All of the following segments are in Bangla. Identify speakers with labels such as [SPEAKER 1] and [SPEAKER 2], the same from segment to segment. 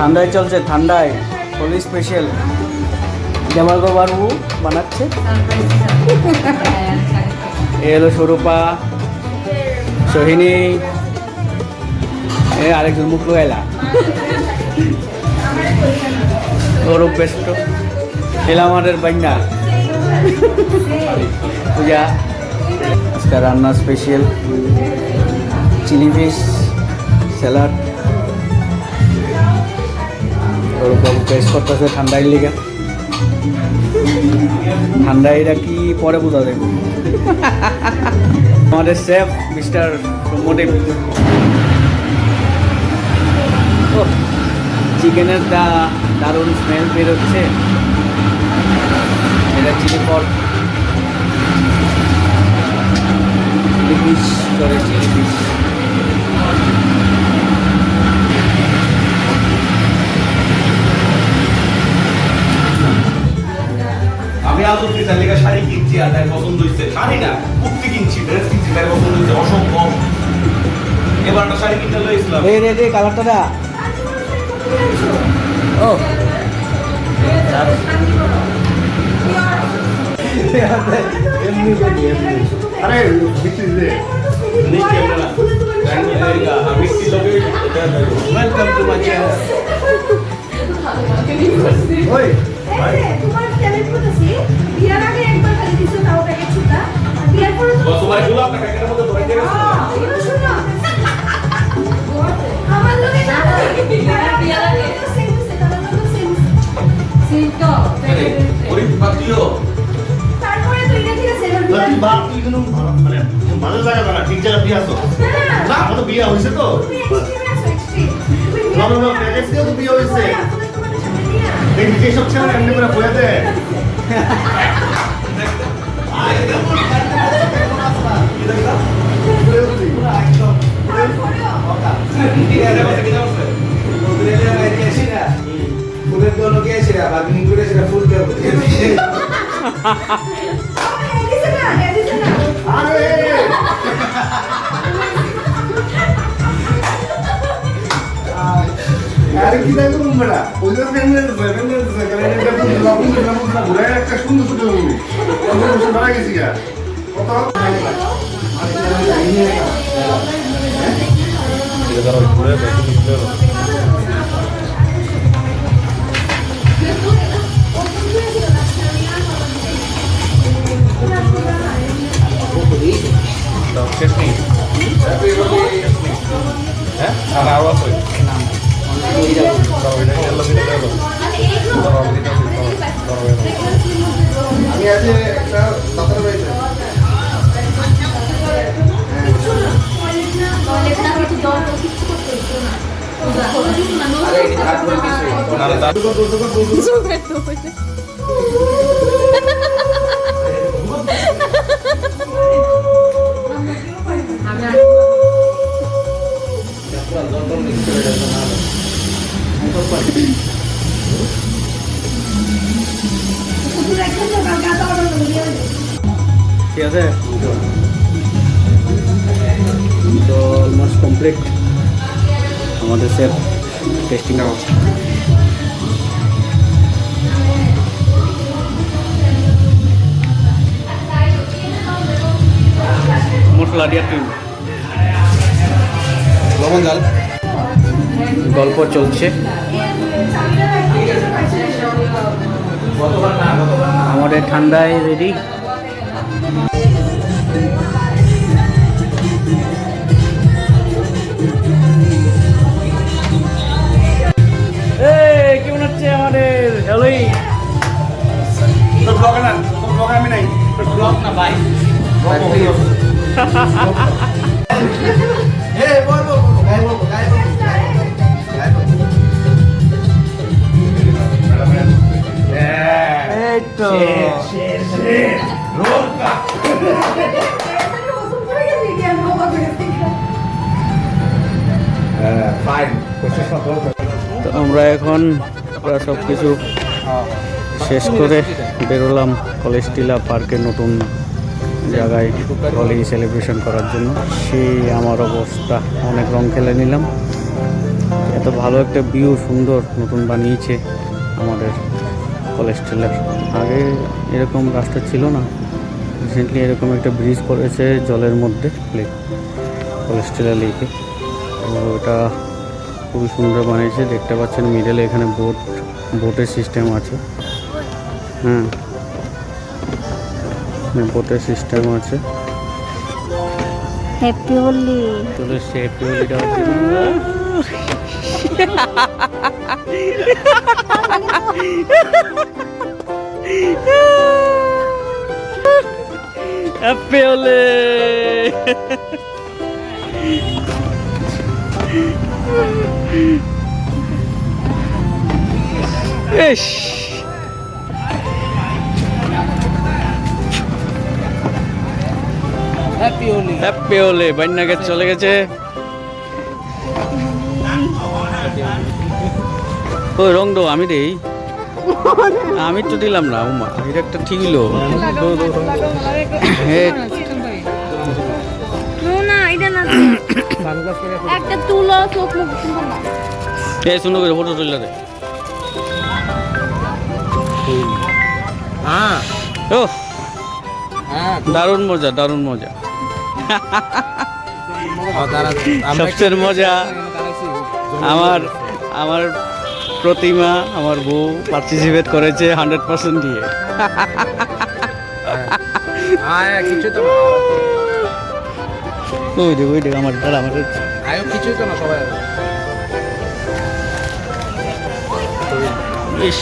[SPEAKER 1] ঠান্ডায় চলছে, ঠান্ডায় হোলি স্পেশাল জামালগো বাবু বানাচ্ছে। এ হলো স্বরূপা, সোহিনী, এ আরেকজন মুখ লাগাইলা, গৌরব বেষ্ট, এলা আমাদের বান্যা পূজা। আজকে রান্না স্পেশাল চিলি ফিশ, স্যালাড। গৌরববাবু টেস্ট করতেছে ঠান্ডায় লিগা। ঠান্ডা এটা কি পরে বোঝা যাবে। আমাদের শেফ মিস্টার সৌম্যদেব। চিকেনের দারুণ স্মেল বেরোচ্ছে। এটা চিলি পর্ক, চিলি ফিশ করে চিলি ফিশ।
[SPEAKER 2] আমি আজ অব্দি তার লেগে শাড়ি কিনছি, আর তার পছন্দ হয়েছে। শাড়ি না, কুর্তি কিনছি, ড্রেস কিনছি, তার পছন্দ হয়েছে অসম্ভব। এবার একটা শাড়ি কিনতে লইছিলাম।
[SPEAKER 1] এই রে কালারটা দা। ও
[SPEAKER 2] আরে মিষ্টি দে, মিষ্টি আমরা মিষ্টি লগে ওয়েলকাম টু মাই চ্যানেল। ওই
[SPEAKER 3] তোমার ট্যালেন্ট করতেছি, বিয়ার আগে একবার খালি দিছো তাও প্যাকেট ছুটা, আর বিয়ার পরে
[SPEAKER 2] তোমার গুলো আপনার প্যাকেটের মধ্যে ভরে দিয়ে গেছে।
[SPEAKER 3] এগুলো শুনো, আমার লগে না বিয়ার আগে সেম সেটা সেম তো
[SPEAKER 2] ওই পাতিও
[SPEAKER 3] তারপরে তো এটা ঠিক আছে
[SPEAKER 2] তুই বাপ তুই কোনো মানে ভালো জায়গা না, ঠিক জায়গা বিয়ে আছো না? আমাদের বিয়ে হয়েছে তো না, প্যাকেজ দিয়ে তো বিয়ে হয়েছে। এই যে সব ছেলে এমনি করে বলে দে।
[SPEAKER 4] ফুলের দোনো গিয়েছে বাগনি করে সেটা ফুল দেবো।
[SPEAKER 2] আরে কি দেখো তোমরা ওদের ফ্যামিলি ঘুরে একটা সুন্দর সুন্দর মুভি আমরা বসে দাঁড়া গেছি গা কত শেষ নেই হ্যাঁ আর আওয়াজ হয়
[SPEAKER 4] আমি আজকে একটা সাঁতার পাইছি।
[SPEAKER 1] ঠিক আছে, তো অলমোস্ট কমপ্লিট আমাদের সেফ টেস্টিং আউট। মশলা দিয়ে টিম
[SPEAKER 4] লবণ জাল
[SPEAKER 1] গল্প চলছে। আমাদের ঠান্ডায় রেডি। কেমন হচ্ছে আমাদের হ্যালোই?
[SPEAKER 2] তোর ব্লগে না, তোর ব্লগে আমি নাই, তোর ব্লগ না ভাই।
[SPEAKER 4] এ বলবো গায় বলবো গায় বলবো গায় বলবো।
[SPEAKER 1] এই তো
[SPEAKER 4] ফাইন
[SPEAKER 1] তো আমরা এখন প্রায় সব কিছু শেষ করে বেরোলাম কলেজ টিলা পার্কের নতুন জায়গায় হোলি সেলিব্রেশন করার জন্য। সেই আমার অবস্থা, অনেক রং খেলে নিলাম। এত ভালো একটা ভিউ সুন্দর নতুন বানিয়েছে আমাদের কলেজ টিলার। আগে এরকম রাস্তা ছিল না, রিসেন্টলি এরকম একটা ব্রিজ করেছে জলের মধ্যে কলেজ টিলা লেকে। তো এটা খুবই সুন্দর বানিয়েছে, দেখতে পাচ্ছেন মিডলে এখানে বোটের সিস্টেম আছে। হ্যাঁ, বোটের সিস্টেম আছে।
[SPEAKER 3] হ্যাপি হোলি।
[SPEAKER 1] চলে এসছে হ্যাপি হোলিটা হচ্ছে। হ্যাপি হোলি। ইস, হ্যাপি হোলি। বান্যাকে চলে গেছে। ওই রং দো, আমি দেই। আমি তো দিলাম না। উমা, এটা একটা ঠিক হলো।
[SPEAKER 3] না এটা না, একটা তুলো চোখ মুখ সুন্দর না।
[SPEAKER 1] এই সুন্দর করে ফটো তুললে রে। ও দারুণ মজা, দারুণ মজা। সবচেয়ে মজা আমার আমার প্রতিমা, আমার বউ পার্টিসিপেট করেছে 100% দিয়ে। ওই দেখ আমার দাঁড়া, আমার
[SPEAKER 4] কিছুই তো না সবাই।
[SPEAKER 1] ইস,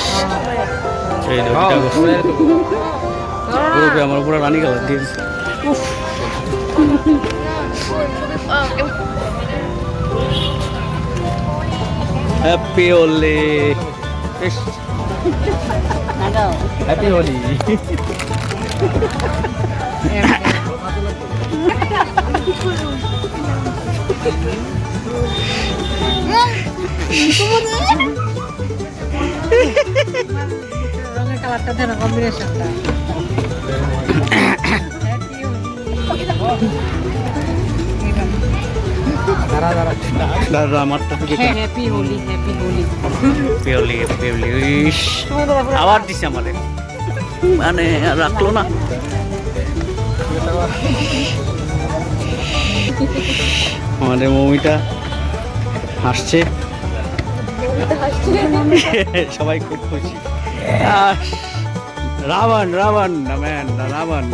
[SPEAKER 1] এই দেখ আমার পুরো রানী কালার দিয়েছে। হ্যাপি হোলি। হ্যাপি হোলি।
[SPEAKER 3] রঙের কালারটা দেন, কম্বিনেশনটা।
[SPEAKER 1] দাদা আমারটা থেকে
[SPEAKER 3] happy Holi, happy Holi.
[SPEAKER 1] Happy Holi, happy Holi. ইস, আবার দিছে আমাদের, মানে আর রাখলো না। আমাদের মমিটা হাসছে, সবাই খুব খুশি। রাবণ রাবণ ম্যান, রাবণ।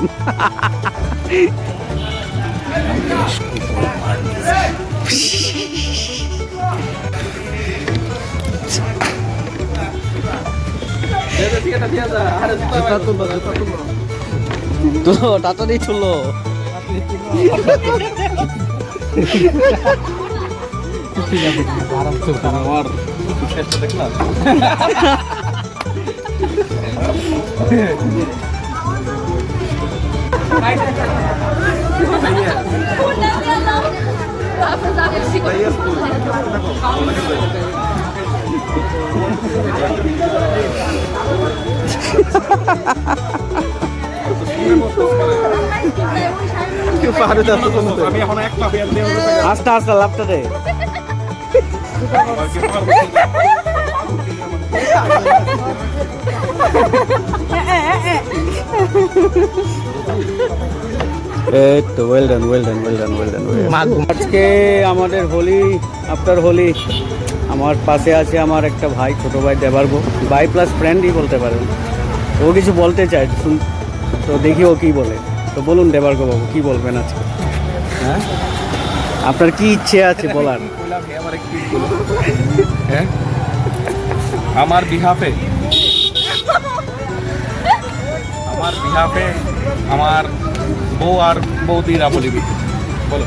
[SPEAKER 1] তো তাড়াতাড়ি চলো।
[SPEAKER 2] আমার দেখলাম আমি এখন এক পাবে
[SPEAKER 1] আস্তে আস্তে লাভটা দে। তো well done, well done, well done, well done. আজকে আমাদের হোলি, আফটার হোলি আমার পাশে আছে আমার একটা ভাই, ছোট ভাই দেবার্গ, ভাই প্লাস ফ্রেন্ডই বলতে পারেন। ও কিছু বলতে চায়, তো দেখি ও কি বলে। তো বলুন দেবার্গ বাবু, কি বলবেন আজকে? হ্যাঁ, আপনার কি ইচ্ছে আছে বলার?
[SPEAKER 2] হ্যাঁ, আমার বিহাফে আমার বউ আর বৌদিরা বলিবি, বলো।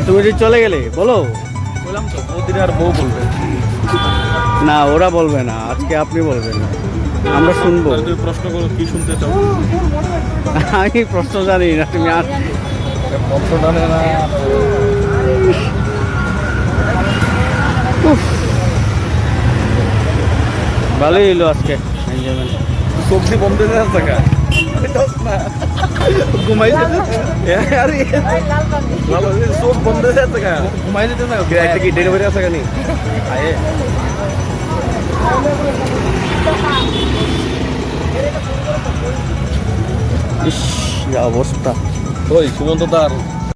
[SPEAKER 1] তুমি যে চলে গেলে বলো।
[SPEAKER 2] বললাম তো, বৌদিরা আর বউ বলবে
[SPEAKER 1] না, ওরা বলবে না, আজকে আপনি বলবেন না, আমরা শুনবো।
[SPEAKER 2] তুমি প্রশ্ন করো, কি শুনতে চাও?
[SPEAKER 1] আমি প্রশ্ন জানি না, তুমি আর
[SPEAKER 2] প্রশ্ন জানে না।
[SPEAKER 1] ভালোই হলো আজকে এনজয়মেন্ট।
[SPEAKER 2] সবজি বন্ধ হয়ে যাচ্ছে ঘুমাই যেতে আরে লাল চোখ বন্ধ হয়ে যাচ্ছে গা ঘুমাই যেতে না একটা কি ডেলিভারি আছে কেন আয়ে
[SPEAKER 1] ইস যা অবস্থা
[SPEAKER 2] ওই সুমন্ত তার